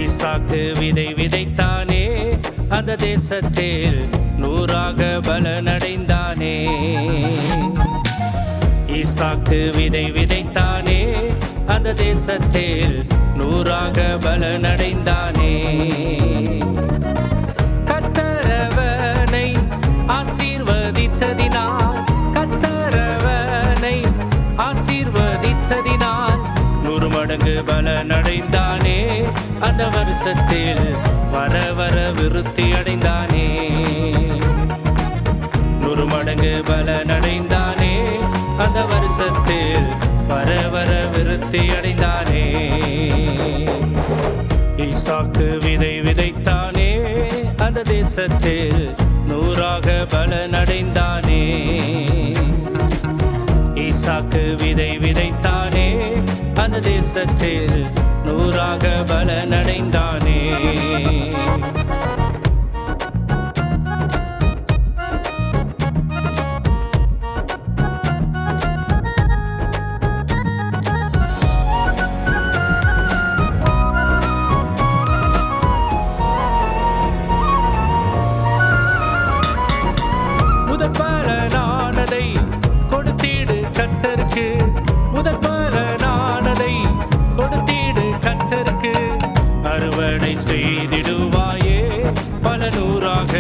ஈசாக்கு விதை விதைத்தானே, அந்த தேசத்தில் 100ஆக பலனடைந்தானே. ஈசாக்கு விதை விதைத்தானே, அந்த தேசத்தில் 100ஆக பலனடைந்தானே. கர்த்தரவனை ஆசீர்வதித்ததினால், கர்த்தரவனை ஆசீர்வதித்ததினால் 100 மடங்கு பலனடைந்தானே. அந்த வருஷத்தில் வர வர விருத்தி அடைந்தானே. 100 மடங்கு பலனடைந்தானே. அந்த வருஷத்தில் வர வர விருத்தி அடைந்தானே. ஈசாக்கு விதை விதைத்தானே, அந்த தேசத்தில் 100ஆக பலனடைந்தானே. ஈசாக்கு விதை விதைத்தானே, அந்த தேசத்தில் 100ஆக பலனடைந்தானே. முதற் பலனானதை கொடுத்தீடு கர்த்தருக்கு, முதற் பலனானதை கொடுத்தீடு கர்த்தருக்கு. அறுவடை செய்திடுவாயே, பல 100ஆக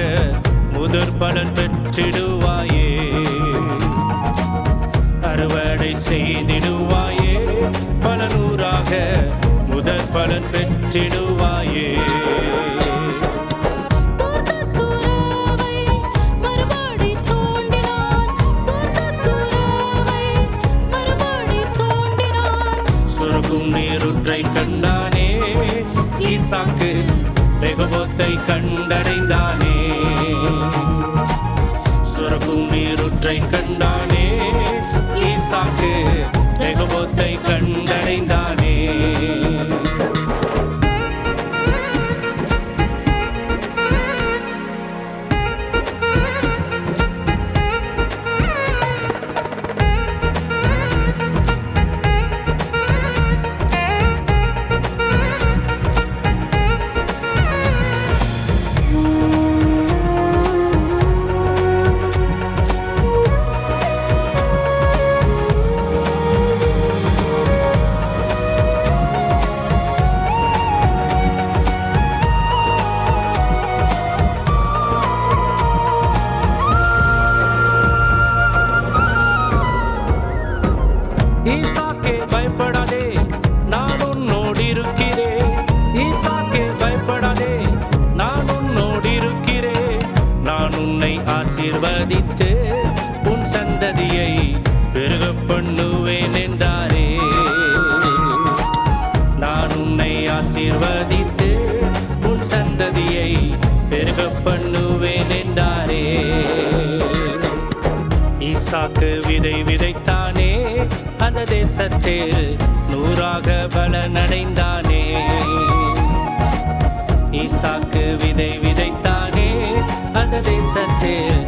முதற் பலன் பெற்றிடுவாயே. அறுவடை செய்திடுவாயே, பல 100ஆக முதற் பலன் பெற்றிடுவாயே. சுரக்கும் நீருற்றை கண்டானே, ஈசாக்கு ரெகோபோத்தை கண்டடைந்தானே. சுரக்கும் நீருற்றை கண்டானே, ஈசாக்கு ரெகோபோத்தை கண்டடைந்தானே. ஈசாக்கே பயப்படாதே, நான் உன்னோடு இருக்கிறேன். ஈசாக்கே பயப்படாதே, நான் உன்னோடு இருக்கிறேன். நான் உன்னை ஆசீர்வதித்து உன் சந்ததியை பெருக பண்ணுவேன் என்றாரே. நான் உன்னை ஆசீர்வதித்து உன் சந்ததியை பெருக பண்ணுவேன் என்றாரே. ஈசாக்கு விதை விதைத்தானே, அந்த தேசத்தில் 100ஆக பலனடைந்தானே. ஈசாக்கு விதை விதைத்தானே, அந்த தேசத்தில்